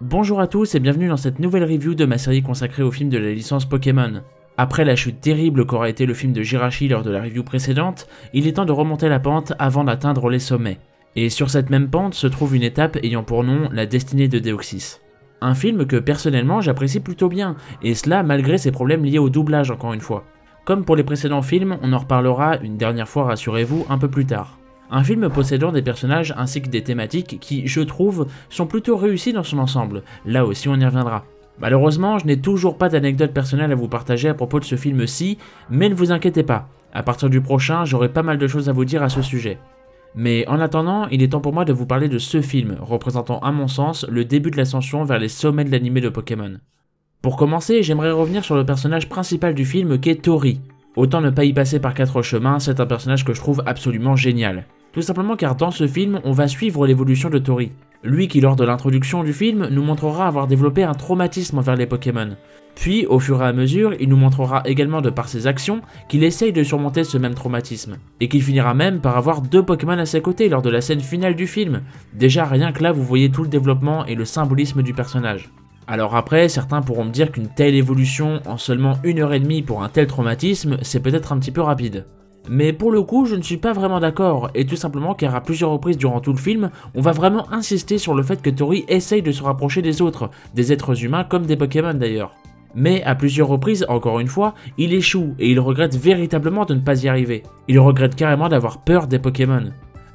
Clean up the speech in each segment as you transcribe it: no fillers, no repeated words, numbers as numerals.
Bonjour à tous et bienvenue dans cette nouvelle review de ma série consacrée au film de la licence Pokémon. Après la chute terrible qu'aura été le film de Jirachi lors de la review précédente, il est temps de remonter la pente avant d'atteindre les sommets. Et sur cette même pente se trouve une étape ayant pour nom la destinée de Deoxys. Un film que personnellement j'apprécie plutôt bien, et cela malgré ses problèmes liés au doublage encore une fois. Comme pour les précédents films, on en reparlera une dernière fois rassurez-vous un peu plus tard. Un film possédant des personnages ainsi que des thématiques qui, je trouve, sont plutôt réussis dans son ensemble, là aussi on y reviendra. Malheureusement, je n'ai toujours pas d'anecdote personnelle à vous partager à propos de ce film-ci, mais ne vous inquiétez pas, à partir du prochain, j'aurai pas mal de choses à vous dire à ce sujet. Mais en attendant, il est temps pour moi de vous parler de ce film, représentant à mon sens le début de l'ascension vers les sommets de l'animé de Pokémon. Pour commencer, j'aimerais revenir sur le personnage principal du film qu'est Tori. Autant ne pas y passer par quatre chemins, c'est un personnage que je trouve absolument génial. Tout simplement car dans ce film, on va suivre l'évolution de Tori. Lui qui lors de l'introduction du film nous montrera avoir développé un traumatisme envers les Pokémon. Puis au fur et à mesure, il nous montrera également de par ses actions qu'il essaye de surmonter ce même traumatisme. Et qu'il finira même par avoir deux Pokémon à ses côtés lors de la scène finale du film. Déjà rien que là vous voyez tout le développement et le symbolisme du personnage. Alors après, certains pourront me dire qu'une telle évolution en seulement 1h30 pour un tel traumatisme, c'est peut-être un petit peu rapide. Mais pour le coup, je ne suis pas vraiment d'accord, et tout simplement car à plusieurs reprises durant tout le film, on va vraiment insister sur le fait que Tori essaye de se rapprocher des autres, des êtres humains comme des Pokémon d'ailleurs. Mais à plusieurs reprises, encore une fois, il échoue et il regrette véritablement de ne pas y arriver. Il regrette carrément d'avoir peur des Pokémon.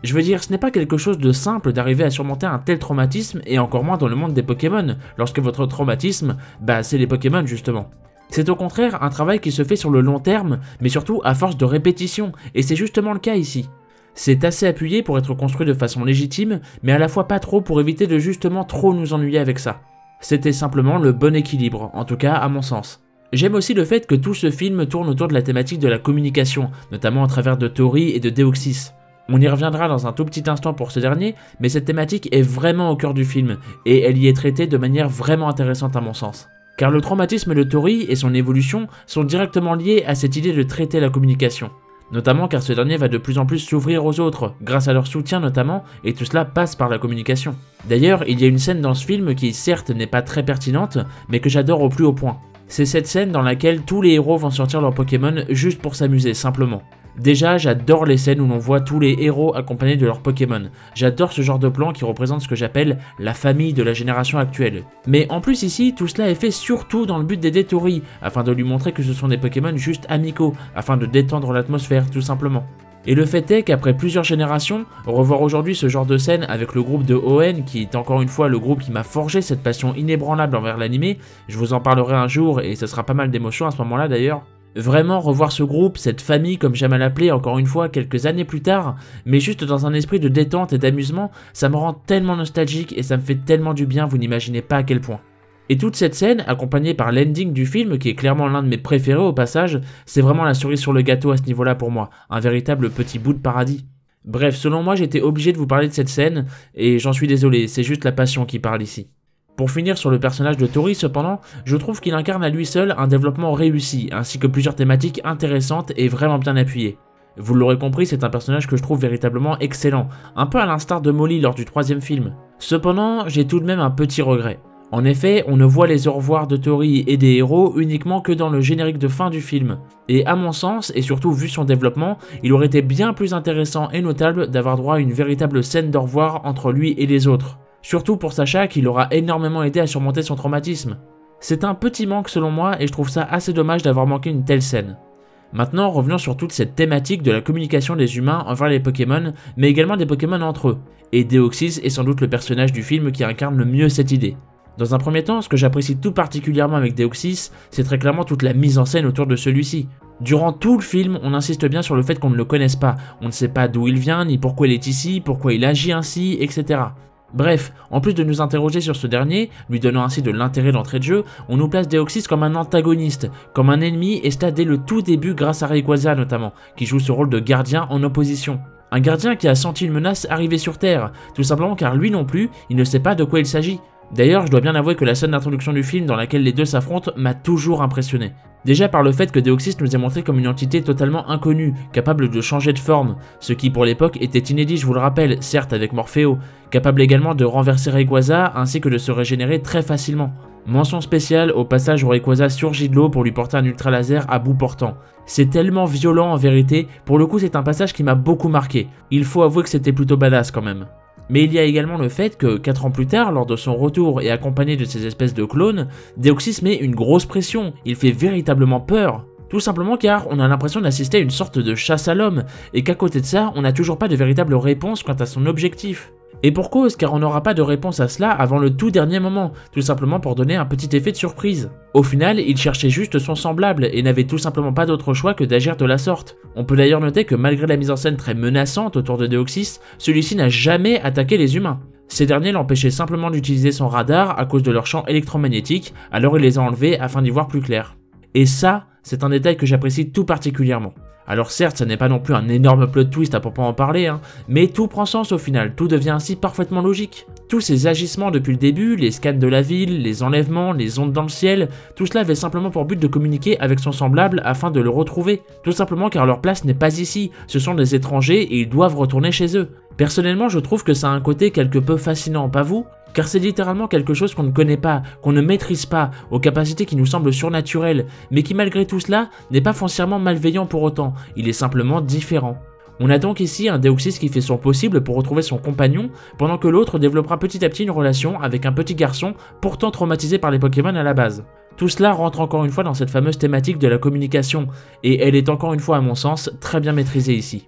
Je veux dire, ce n'est pas quelque chose de simple d'arriver à surmonter un tel traumatisme, et encore moins dans le monde des Pokémon, lorsque votre traumatisme, c'est les Pokémon justement. C'est au contraire un travail qui se fait sur le long terme, mais surtout à force de répétition, et c'est justement le cas ici. C'est assez appuyé pour être construit de façon légitime, mais à la fois pas trop pour éviter de justement trop nous ennuyer avec ça. C'était simplement le bon équilibre, en tout cas à mon sens. J'aime aussi le fait que tout ce film tourne autour de la thématique de la communication, notamment à travers de Tori et de Deoxys. On y reviendra dans un tout petit instant pour ce dernier, mais cette thématique est vraiment au cœur du film, et elle y est traitée de manière vraiment intéressante à mon sens. Car le traumatisme de Tori et son évolution sont directement liés à cette idée de traiter la communication. Notamment car ce dernier va de plus en plus s'ouvrir aux autres, grâce à leur soutien notamment, et tout cela passe par la communication. D'ailleurs, il y a une scène dans ce film qui certes n'est pas très pertinente, mais que j'adore au plus haut point. C'est cette scène dans laquelle tous les héros vont sortir leur Pokémon juste pour s'amuser, simplement. Déjà, j'adore les scènes où l'on voit tous les héros accompagnés de leurs Pokémon. J'adore ce genre de plan qui représente ce que j'appelle la famille de la génération actuelle. Mais en plus ici, tout cela est fait surtout dans le but d'aider Tori, afin de lui montrer que ce sont des Pokémon juste amicaux, afin de détendre l'atmosphère tout simplement. Et le fait est qu'après plusieurs générations, revoir aujourd'hui ce genre de scène avec le groupe de ON, qui est encore une fois le groupe qui m'a forgé cette passion inébranlable envers l'animé, je vous en parlerai un jour et ce sera pas mal d'émotions à ce moment-là d'ailleurs. Vraiment revoir ce groupe, cette famille comme j'aime à l'appeler encore une fois quelques années plus tard, mais juste dans un esprit de détente et d'amusement, ça me rend tellement nostalgique et ça me fait tellement du bien, vous n'imaginez pas à quel point. Et toute cette scène, accompagnée par l'ending du film, qui est clairement l'un de mes préférés au passage, c'est vraiment la cerise sur le gâteau à ce niveau-là pour moi, un véritable petit bout de paradis. Bref, selon moi j'étais obligé de vous parler de cette scène, et j'en suis désolé, c'est juste la passion qui parle ici. Pour finir sur le personnage de Tori cependant, je trouve qu'il incarne à lui seul un développement réussi, ainsi que plusieurs thématiques intéressantes et vraiment bien appuyées. Vous l'aurez compris, c'est un personnage que je trouve véritablement excellent, un peu à l'instar de Molly lors du troisième film. Cependant, j'ai tout de même un petit regret. En effet, on ne voit les au revoir de Tori et des héros uniquement que dans le générique de fin du film. Et à mon sens, et surtout vu son développement, il aurait été bien plus intéressant et notable d'avoir droit à une véritable scène d'au revoir entre lui et les autres. Surtout pour Sacha qui l'aura énormément aidé à surmonter son traumatisme. C'est un petit manque selon moi et je trouve ça assez dommage d'avoir manqué une telle scène. Maintenant revenons sur toute cette thématique de la communication des humains envers les Pokémon, mais également des Pokémon entre eux. Et Deoxys est sans doute le personnage du film qui incarne le mieux cette idée. Dans un premier temps, ce que j'apprécie tout particulièrement avec Deoxys, c'est très clairement toute la mise en scène autour de celui-ci. Durant tout le film, on insiste bien sur le fait qu'on ne le connaisse pas, on ne sait pas d'où il vient, ni pourquoi il est ici, pourquoi il agit ainsi, etc. Bref, en plus de nous interroger sur ce dernier, lui donnant ainsi de l'intérêt d'entrée de jeu, on nous place Deoxys comme un antagoniste, comme un ennemi, et cela dès le tout début grâce à Rayquaza notamment, qui joue ce rôle de gardien en opposition. Un gardien qui a senti une menace arriver sur Terre, tout simplement car lui non plus, il ne sait pas de quoi il s'agit. D'ailleurs, je dois bien avouer que la scène d'introduction du film dans laquelle les deux s'affrontent m'a toujours impressionné. Déjà par le fait que Deoxys nous est montré comme une entité totalement inconnue, capable de changer de forme, ce qui pour l'époque était inédit, je vous le rappelle, certes avec Morpheo, capable également de renverser Rayquaza ainsi que de se régénérer très facilement. Mention spéciale au passage où Rayquaza surgit de l'eau pour lui porter un ultra laser à bout portant. C'est tellement violent en vérité, pour le coup c'est un passage qui m'a beaucoup marqué. Il faut avouer que c'était plutôt badass quand même. Mais il y a également le fait que 4 ans plus tard, lors de son retour et accompagné de ces espèces de clones, Deoxys met une grosse pression, il fait véritablement peur. Tout simplement car on a l'impression d'assister à une sorte de chasse à l'homme, et qu'à côté de ça, on n'a toujours pas de véritable réponse quant à son objectif. Et pour cause, car on n'aura pas de réponse à cela avant le tout dernier moment, tout simplement pour donner un petit effet de surprise. Au final, il cherchait juste son semblable et n'avait tout simplement pas d'autre choix que d'agir de la sorte. On peut d'ailleurs noter que malgré la mise en scène très menaçante autour de Deoxys, celui-ci n'a jamais attaqué les humains. Ces derniers l'empêchaient simplement d'utiliser son radar à cause de leur champ électromagnétique, alors il les a enlevés afin d'y voir plus clair. Et ça, c'est un détail que j'apprécie tout particulièrement. Alors certes, ça n'est pas non plus un énorme plot twist à proprement parler, mais tout prend sens au final, tout devient ainsi parfaitement logique. Tous ces agissements depuis le début, les scans de la ville, les enlèvements, les ondes dans le ciel, tout cela avait simplement pour but de communiquer avec son semblable afin de le retrouver. Tout simplement car leur place n'est pas ici, ce sont des étrangers et ils doivent retourner chez eux. Personnellement, je trouve que ça a un côté quelque peu fascinant, pas vous ? Car c'est littéralement quelque chose qu'on ne connaît pas, qu'on ne maîtrise pas, aux capacités qui nous semblent surnaturelles, mais qui malgré tout cela n'est pas foncièrement malveillant pour autant, il est simplement différent. On a donc ici un Deoxys qui fait son possible pour retrouver son compagnon, pendant que l'autre développera petit à petit une relation avec un petit garçon pourtant traumatisé par les Pokémon à la base. Tout cela rentre encore une fois dans cette fameuse thématique de la communication, et elle est encore une fois à mon sens très bien maîtrisée ici.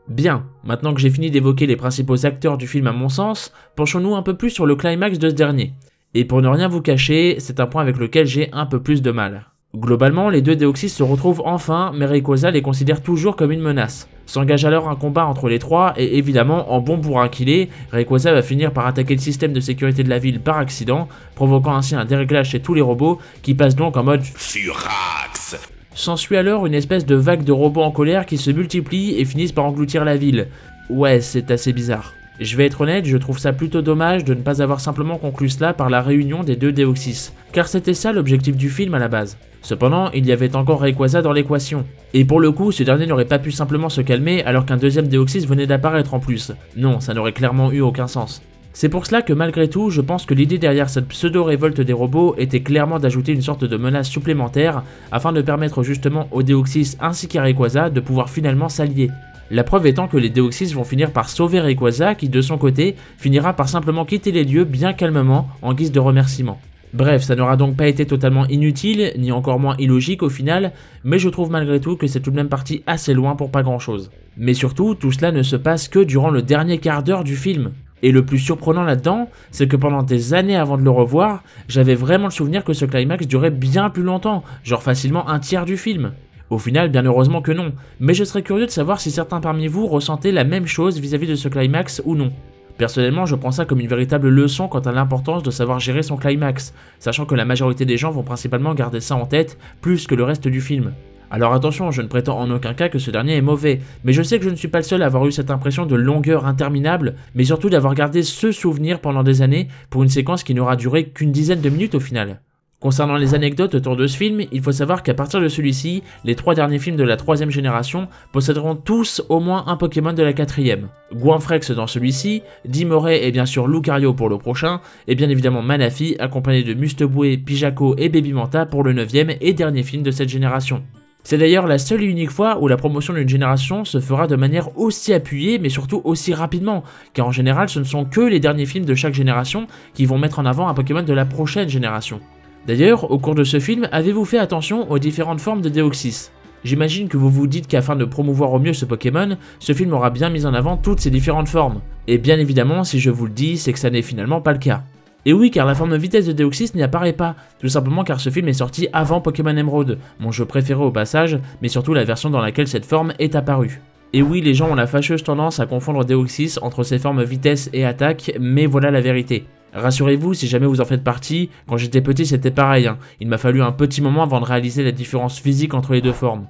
Bien, maintenant que j'ai fini d'évoquer les principaux acteurs du film à mon sens, penchons-nous un peu plus sur le climax de ce dernier. Et pour ne rien vous cacher, c'est un point avec lequel j'ai un peu plus de mal. Globalement, les deux Deoxys se retrouvent enfin, mais Rayquaza les considère toujours comme une menace. S'engage alors un combat entre les trois, et évidemment, en bon bourrin qu'il est, Rayquaza va finir par attaquer le système de sécurité de la ville par accident, provoquant ainsi un déréglage chez tous les robots, qui passent donc en mode Furax. S'ensuit alors une espèce de vague de robots en colère qui se multiplient et finissent par engloutir la ville. Ouais, c'est assez bizarre. Je vais être honnête, je trouve ça plutôt dommage de ne pas avoir simplement conclu cela par la réunion des deux Deoxys, car c'était ça l'objectif du film à la base. Cependant, il y avait encore Rayquaza dans l'équation. Et pour le coup, ce dernier n'aurait pas pu simplement se calmer alors qu'un deuxième Deoxys venait d'apparaître en plus. Non, ça n'aurait clairement eu aucun sens. C'est pour cela que malgré tout, je pense que l'idée derrière cette pseudo-révolte des robots était clairement d'ajouter une sorte de menace supplémentaire afin de permettre justement aux Deoxys ainsi qu'à Rayquaza de pouvoir finalement s'allier. La preuve étant que les Deoxys vont finir par sauver Rayquaza qui de son côté finira par simplement quitter les lieux bien calmement en guise de remerciement. Bref, ça n'aura donc pas été totalement inutile, ni encore moins illogique au final, mais je trouve malgré tout que c'est tout de même parti assez loin pour pas grand chose. Mais surtout, tout cela ne se passe que durant le dernier quart d'heure du film. Et le plus surprenant là-dedans, c'est que pendant des années avant de le revoir, j'avais vraiment le souvenir que ce climax durait bien plus longtemps, genre facilement un tiers du film. Au final, bien heureusement que non, mais je serais curieux de savoir si certains parmi vous ressentaient la même chose vis-à-vis de ce climax ou non. Personnellement, je prends ça comme une véritable leçon quant à l'importance de savoir gérer son climax, sachant que la majorité des gens vont principalement garder ça en tête plus que le reste du film. Alors attention, je ne prétends en aucun cas que ce dernier est mauvais, mais je sais que je ne suis pas le seul à avoir eu cette impression de longueur interminable, mais surtout d'avoir gardé ce souvenir pendant des années pour une séquence qui n'aura duré qu'une dizaine de minutes au final. Concernant les anecdotes autour de ce film, il faut savoir qu'à partir de celui-ci, les 3 derniers films de la 3ème génération posséderont tous au moins un Pokémon de la 4ème. Goinfrex dans celui-ci, Dimoré et bien sûr Lucario pour le prochain, et bien évidemment Manaphy accompagné de Musteboué, Pijaco et Babymanta pour le 9ème et dernier film de cette génération. C'est d'ailleurs la seule et unique fois où la promotion d'une génération se fera de manière aussi appuyée mais surtout aussi rapidement, car en général ce ne sont que les derniers films de chaque génération qui vont mettre en avant un Pokémon de la prochaine génération. D'ailleurs, au cours de ce film, avez-vous fait attention aux différentes formes de Deoxys? J'imagine que vous vous dites qu'afin de promouvoir au mieux ce Pokémon, ce film aura bien mis en avant toutes ces différentes formes. Et bien évidemment, si je vous le dis, c'est que ça n'est finalement pas le cas. Et oui, car la forme vitesse de Deoxys n'y apparaît pas, tout simplement car ce film est sorti avant Pokémon Emerald, mon jeu préféré au passage, mais surtout la version dans laquelle cette forme est apparue. Et oui, les gens ont la fâcheuse tendance à confondre Deoxys entre ses formes vitesse et attaque, mais voilà la vérité. Rassurez-vous, si jamais vous en faites partie, quand j'étais petit c'était pareil, il m'a fallu un petit moment avant de réaliser la différence physique entre les deux formes.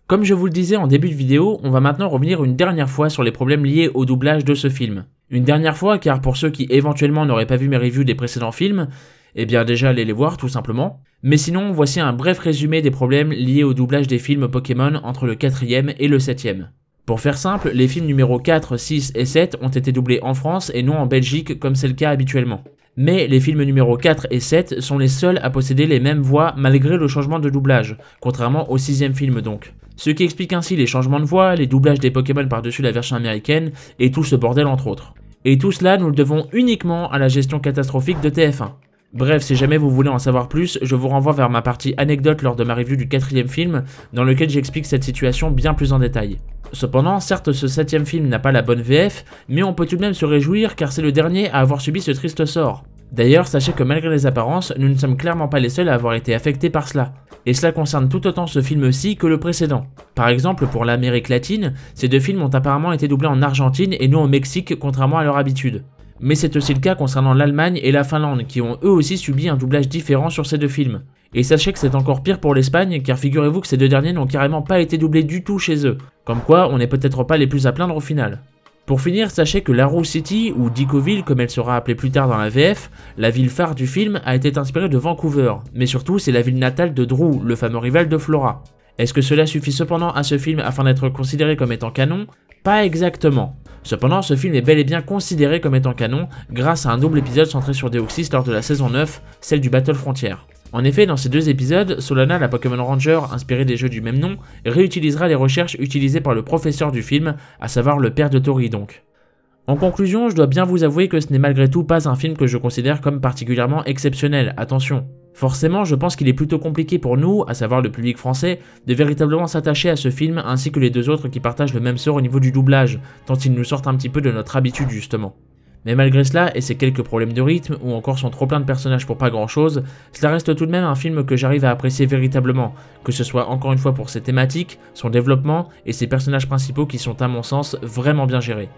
Comme je vous le disais en début de vidéo, on va maintenant revenir une dernière fois sur les problèmes liés au doublage de ce film. Une dernière fois, car pour ceux qui éventuellement n'auraient pas vu mes reviews des précédents films, eh bien déjà allez les voir tout simplement. Mais sinon, voici un bref résumé des problèmes liés au doublage des films Pokémon entre le 4e et le 7e. Pour faire simple, les films numéro 4, 6 et 7 ont été doublés en France et non en Belgique comme c'est le cas habituellement. Mais les films numéro 4 et 7 sont les seuls à posséder les mêmes voix malgré le changement de doublage, contrairement au 6e film donc. Ce qui explique ainsi les changements de voix, les doublages des Pokémon par-dessus la version américaine et tout ce bordel entre autres. Et tout cela nous le devons uniquement à la gestion catastrophique de TF1. Bref, si jamais vous voulez en savoir plus, je vous renvoie vers ma partie anecdote lors de ma review du 4e film, dans lequel j'explique cette situation bien plus en détail. Cependant, certes ce 7e film n'a pas la bonne VF, mais on peut tout de même se réjouir car c'est le dernier à avoir subi ce triste sort. D'ailleurs, sachez que malgré les apparences, nous ne sommes clairement pas les seuls à avoir été affectés par cela. Et cela concerne tout autant ce film-ci que le précédent. Par exemple, pour l'Amérique latine, ces deux films ont apparemment été doublés en Argentine et non au Mexique, contrairement à leur habitude. Mais c'est aussi le cas concernant l'Allemagne et la Finlande, qui ont eux aussi subi un doublage différent sur ces deux films. Et sachez que c'est encore pire pour l'Espagne, car figurez-vous que ces deux derniers n'ont carrément pas été doublés du tout chez eux. Comme quoi, on n'est peut-être pas les plus à plaindre au final. Pour finir, sachez que Larue City, ou Dicoville comme elle sera appelée plus tard dans la VF, la ville phare du film a été inspirée de Vancouver, mais surtout c'est la ville natale de Drew, le fameux rival de Flora. Est-ce que cela suffit cependant à ce film afin d'être considéré comme étant canon? Pas exactement. Cependant, ce film est bel et bien considéré comme étant canon grâce à un double épisode centré sur Deoxys lors de la saison 9, celle du Battle Frontier. En effet, dans ces deux épisodes, Solana, la Pokémon Ranger inspirée des jeux du même nom, réutilisera les recherches utilisées par le professeur du film, à savoir le père de Tori donc. En conclusion, je dois bien vous avouer que ce n'est malgré tout pas un film que je considère comme particulièrement exceptionnel, attention. Forcément, je pense qu'il est plutôt compliqué pour nous, à savoir le public français, de véritablement s'attacher à ce film ainsi que les deux autres qui partagent le même sort au niveau du doublage, tant ils nous sortent un petit peu de notre habitude justement. Mais malgré cela, et ses quelques problèmes de rythme, ou encore son trop plein de personnages pour pas grand chose, cela reste tout de même un film que j'arrive à apprécier véritablement, que ce soit encore une fois pour ses thématiques, son développement et ses personnages principaux qui sont à mon sens vraiment bien gérés.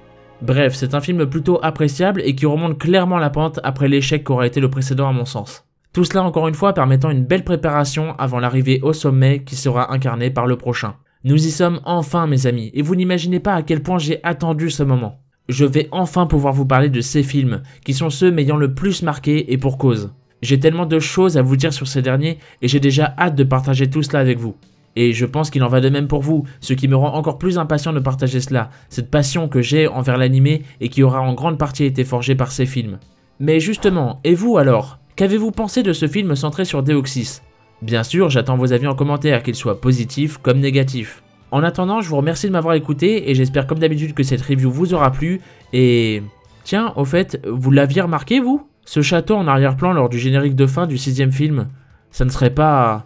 Bref, c'est un film plutôt appréciable et qui remonte clairement la pente après l'échec qu'aura été le précédent à mon sens. Tout cela encore une fois permettant une belle préparation avant l'arrivée au sommet qui sera incarné par le prochain. Nous y sommes enfin mes amis, et vous n'imaginez pas à quel point j'ai attendu ce moment. Je vais enfin pouvoir vous parler de ces films, qui sont ceux m'ayant le plus marqué et pour cause. J'ai tellement de choses à vous dire sur ces derniers et j'ai déjà hâte de partager tout cela avec vous. Et je pense qu'il en va de même pour vous, ce qui me rend encore plus impatient de partager cela, cette passion que j'ai envers l'animé et qui aura en grande partie été forgée par ces films. Mais justement, et vous alors? Qu'avez-vous pensé de ce film centré sur Deoxys? Bien sûr, j'attends vos avis en commentaire, qu'ils soient positifs comme négatifs. En attendant, je vous remercie de m'avoir écouté et j'espère comme d'habitude que cette review vous aura plu et... Tiens, au fait, vous l'aviez remarqué vous? Ce château en arrière-plan lors du générique de fin du 6e film, ça ne serait pas...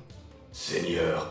Seigneur